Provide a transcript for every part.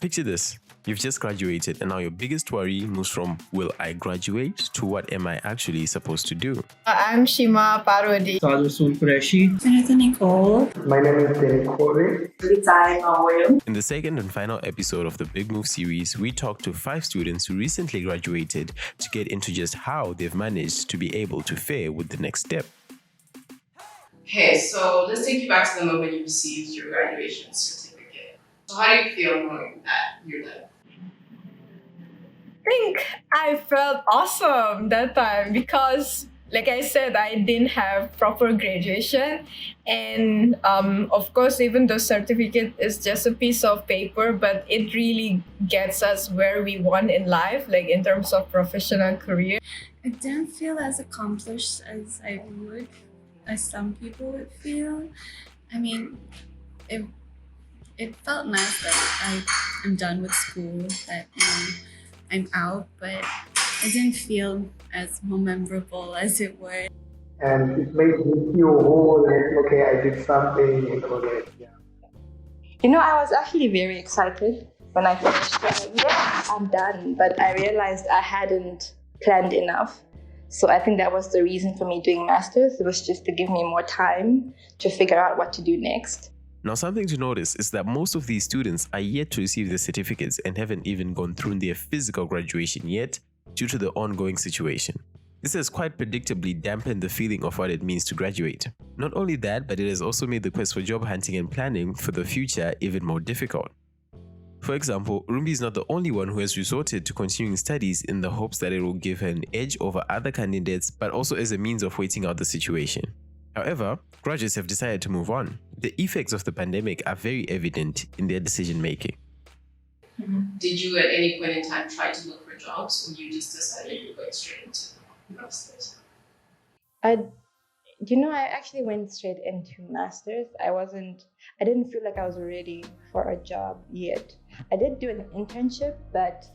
Picture this. You've just graduated and now your biggest worry moves from will I graduate to what am I actually supposed to do? I'm Shima Parwadi. Rasul Qureshi. Senator Nicole. My name is Derek Corey. In the second and final episode of the Big Move series, we talked to 5 students who recently graduated to get into just how they've managed to be able to fare with the next step. Okay, so let's take you back to the moment you received your graduation certificate. So how do you feel knowing that you're done? I think I felt awesome that time because, like I said, I didn't have proper graduation. And of course, even the certificate is just a piece of paper, but it really gets us where we want in life, like in terms of professional career. I didn't feel as accomplished as I would, as some people would feel. I mean, it felt nice that I'm done with school, that I'm out, but it didn't feel as more memorable as it would. And it made me feel like, okay, I did something and all that. Yeah. I was actually very excited when I finished. I'm done, but I realized I hadn't planned enough. So I think that was the reason for me doing masters. It was just to give me more time to figure out what to do next. Now, something to notice is that most of these students are yet to receive their certificates and haven't even gone through their physical graduation yet due to the ongoing situation. This has quite predictably dampened the feeling of what it means to graduate. Not only that, but it has also made the quest for job hunting and planning for the future even more difficult. For example, Rumbi is not the only one who has resorted to continuing studies in the hopes that it will give her an edge over other candidates, but also as a means of waiting out the situation. However, graduates have decided to move on. The effects of the pandemic are very evident in their decision making. Did you at any point in time try to look for jobs, or you just decided you were going straight into masters? I actually went straight into masters. I didn't feel like I was ready for a job yet. I did do an internship, but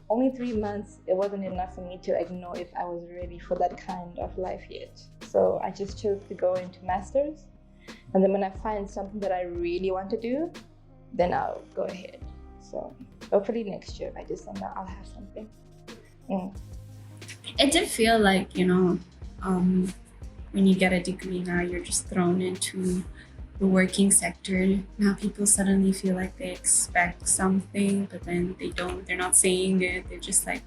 only 3 months. It wasn't enough for me to know if I was ready for that kind of life yet. So I just chose to go into masters. And then when I find something that I really want to do, then I'll go ahead. So hopefully next year by December, I'll have something. It did feel like, when you get a degree now, you're just thrown into the working sector. Now people suddenly feel like they expect something, but then they don't. They're not saying it. They're just like,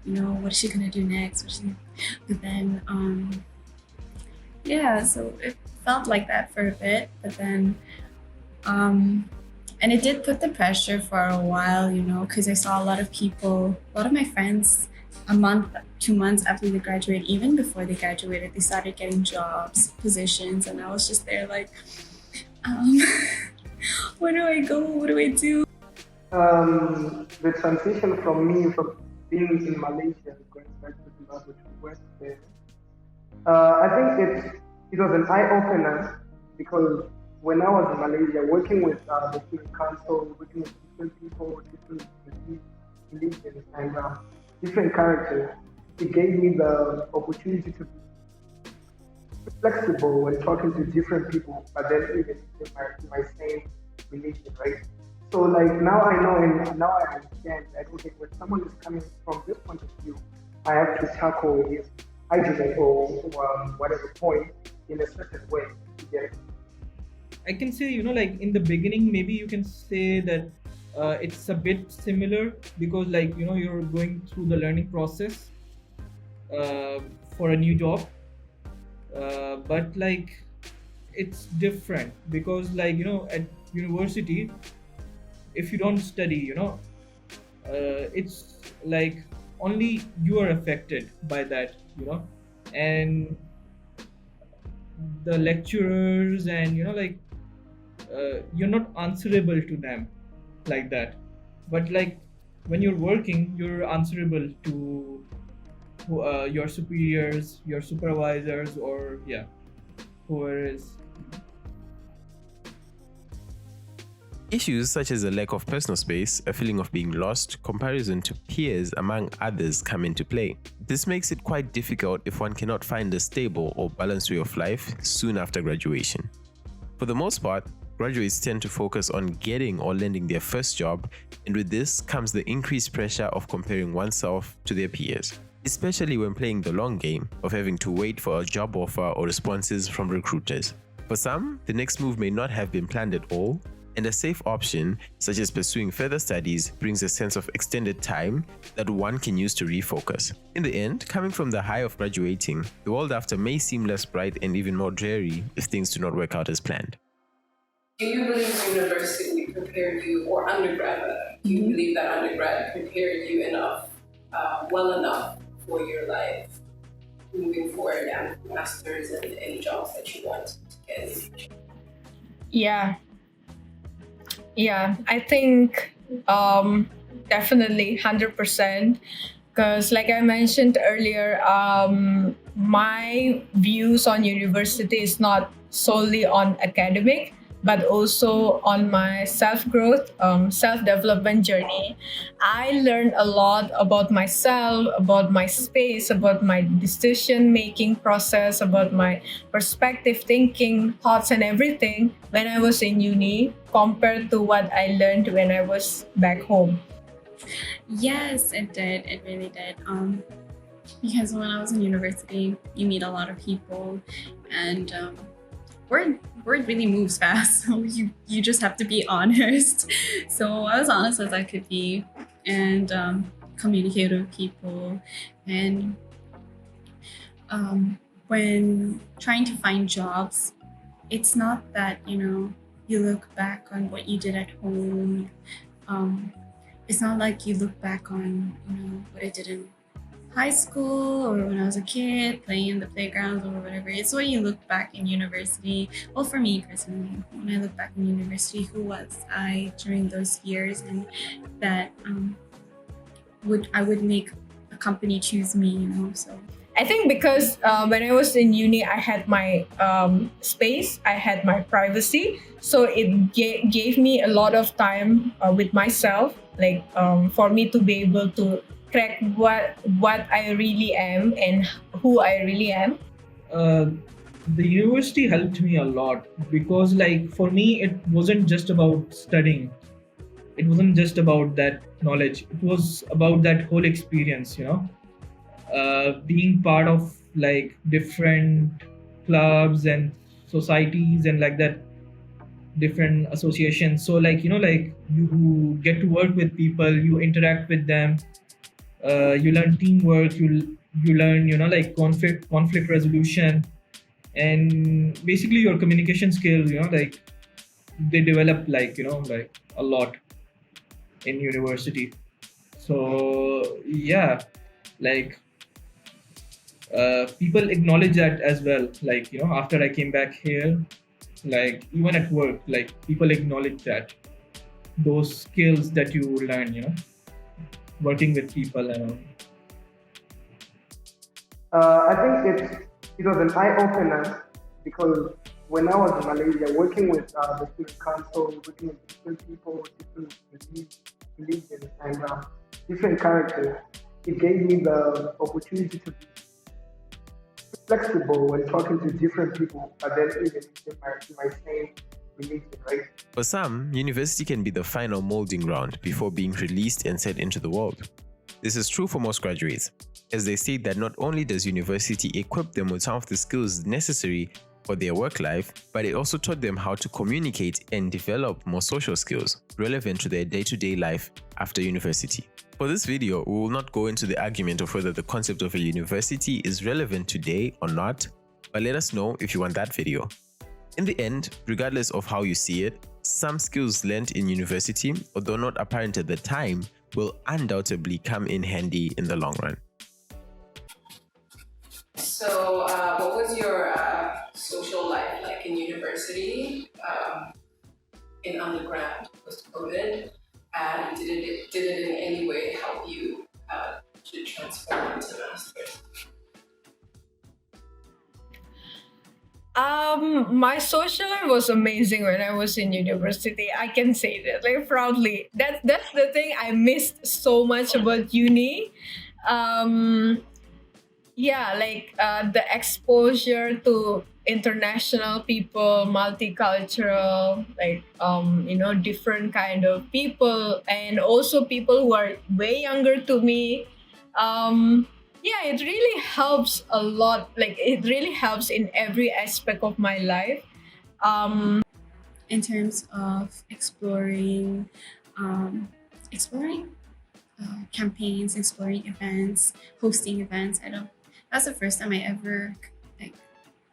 what is she gonna do next? But then, so it felt like that for a bit. But then, and it did put the pressure for a while, because I saw a lot of my friends, a month, 2 months after they graduate, even before they graduated, they started getting jobs, positions, and I was just there like, where do I go? What do I do? The transition from being in Malaysia going back to Zimbabwe to West there, I think it was an eye-opener because when I was in Malaysia, working with the student council, working with different people, different religions, and different characters, it gave me the opportunity to be flexible when talking to different people, but then even in my same religion, right? So now I know and now I understand that, okay, when someone is coming from this point of view, I have to tackle his idea or whatever point in a certain way to get it. I can say, in the beginning, maybe you can say that it's a bit similar because, you're going through the learning process for a new job. But, it's different because, at university, if you don't study, it's like only you are affected by that, and the lecturers and, you're not answerable to them like that. But when you're working, you're answerable to your superiors, your supervisors, or whoever is. Issues such as a lack of personal space, a feeling of being lost, comparison to peers, among others, come into play. This makes it quite difficult if one cannot find a stable or balanced way of life soon after graduation. For the most part, graduates tend to focus on getting or landing their first job, and with this comes the increased pressure of comparing oneself to their peers, especially when playing the long game of having to wait for a job offer or responses from recruiters. For some, the next move may not have been planned at all, and a safe option, such as pursuing further studies, brings a sense of extended time that one can use to refocus. In the end, coming from the high of graduating, the world after may seem less bright and even more dreary if things do not work out as planned. Do you believe university prepared you, or undergrad, do you believe that undergrad prepared you enough, well enough for your life moving forward and masters and any jobs that you want to get in the future? Yeah, I think definitely 100%. Because, like I mentioned earlier, my views on university is not solely on academic, but also on my self-growth, self-development journey. I learned a lot about myself, about my space, about my decision-making process, about my perspective thinking, thoughts, and everything when I was in uni compared to what I learned when I was back home. Yes, it did. It really did. Because when I was in university, you meet a lot of people, and word really moves fast. So you just have to be honest. So I was honest as I could be, and communicate with people. And when trying to find jobs, it's not that you look back on what you did at home. It's not like you look back on what I did in high school or when I was a kid playing in the playgrounds or whatever. It's what you look back in university. Well, for me personally, when I look back in university, who was I during those years, and that I would make a company choose me. So I think because when I was in uni, I had my space, I had my privacy. So it gave me a lot of time with myself, like for me to be able to crack what I really am and who I really am. The university helped me a lot because, like, for me, it wasn't just about studying. It wasn't just about that knowledge. It was about that whole experience, being part of like different clubs and societies and like that different associations. So like like you get to work with people, you interact with them, you learn teamwork, you learn like conflict resolution, and basically your communication skills like they develop like like a lot in university. So yeah, like people acknowledge that as well, like after I came back here, like even at work, like people acknowledge that those skills that you learn working with people and all. I think it was an eye opener because when I was in Malaysia, working with the student council, working with different people, different religions, and different characters, it gave me the opportunity to be flexible when talking to different people, but then even in my same religion, right? For some, university can be the final molding ground before being released and set into the world. This is true for most graduates, as they state that not only does university equip them with some of the skills necessary for their work life, but it also taught them how to communicate and develop more social skills relevant to their day-to-day life after university. For this video, we will not go into the argument of whether the concept of a university is relevant today or not, but let us know if you want that video. In the end, regardless of how you see it, some skills learned in university, although not apparent at the time, will undoubtedly come in handy in the long run. So, what was your social life like in university, in undergrad post-COVID, and did it in any way help you to transform into masters? My social life was amazing when I was in university. I can say that like proudly. That's the thing I missed so much about uni. Yeah, like the exposure to international people, multicultural, like different kind of people, and also people who are way younger to me. Yeah, it really helps a lot. Like it really helps in every aspect of my life. In terms of exploring campaigns, exploring events, hosting events. I don't. That's the first time I ever like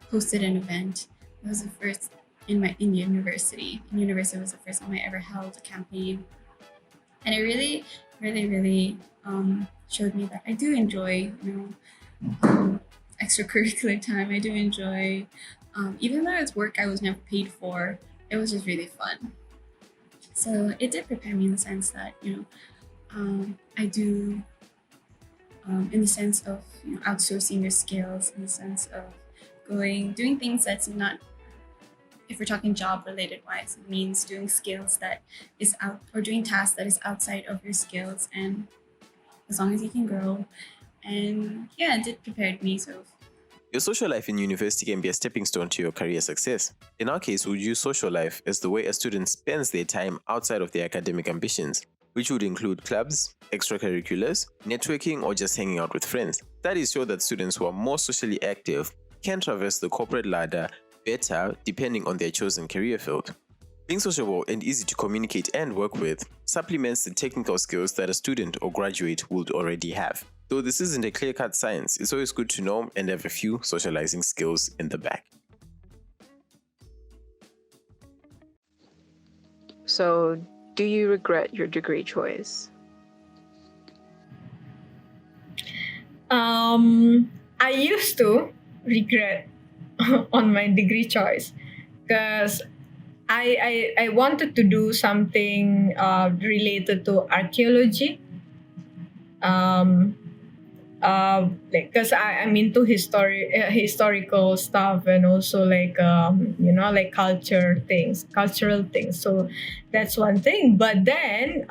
hosted an event. It was the first in university. In university, it was the first time I ever held a campaign, and it really, really, really showed me that I do enjoy, extracurricular time. I do enjoy, even though it's work I was never paid for. It was just really fun. So it did prepare me in the sense that I do, in the sense of outsourcing your skills, in the sense of doing things that's not, if we're talking job related wise, it means doing skills that is out, or doing tasks that is outside of your skills, and as long as you can grow. And yeah, it did prepare me. So your social life in university can be a stepping stone to your career success. In our case, we use social life as the way a student spends their time outside of their academic ambitions, which would include clubs, extracurriculars, networking, or just hanging out with friends. Studies show that students who are more socially active can traverse the corporate ladder better depending on their chosen career field. Being sociable and easy to communicate and work with supplements the technical skills that a student or graduate would already have. Though this isn't a clear-cut science, it's always good to know and have a few socializing skills in the bag. So, do you regret your degree choice? I used to regret on my degree choice because I wanted to do something related to archaeology. Because I'm into historical stuff, and also like cultural things. So that's one thing. But then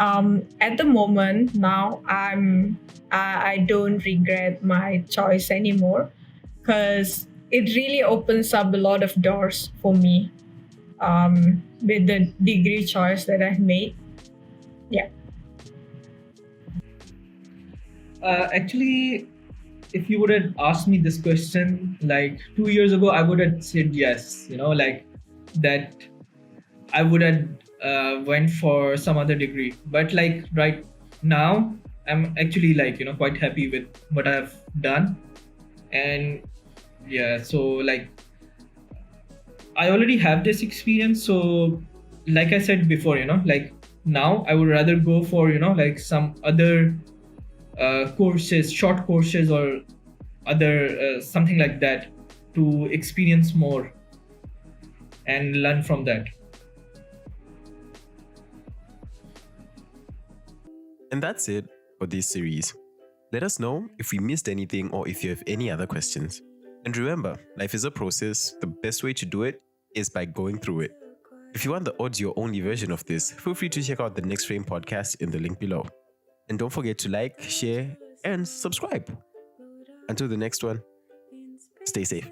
at the moment now, I don't regret my choice anymore, because it really opens up a lot of doors for me with the degree choice that I've made. Yeah. Actually, if you would have asked me this question like 2 years ago, I would have said yes. Like that, I would have went for some other degree. But like right now, I'm actually like quite happy with what I've done, and yeah. So like I already have this experience. So like I said before, like now I would rather go for like some other courses, short courses, or other something like that, to experience more and learn from that. And that's it for this series. Let us know if we missed anything or if you have any other questions. And remember, life is a process. The best way to do it is by going through it. If you want the audio-only version of this, feel free to check out the Next Frame podcast in the link below. And don't forget to like, share, and subscribe. Until the next one, stay safe.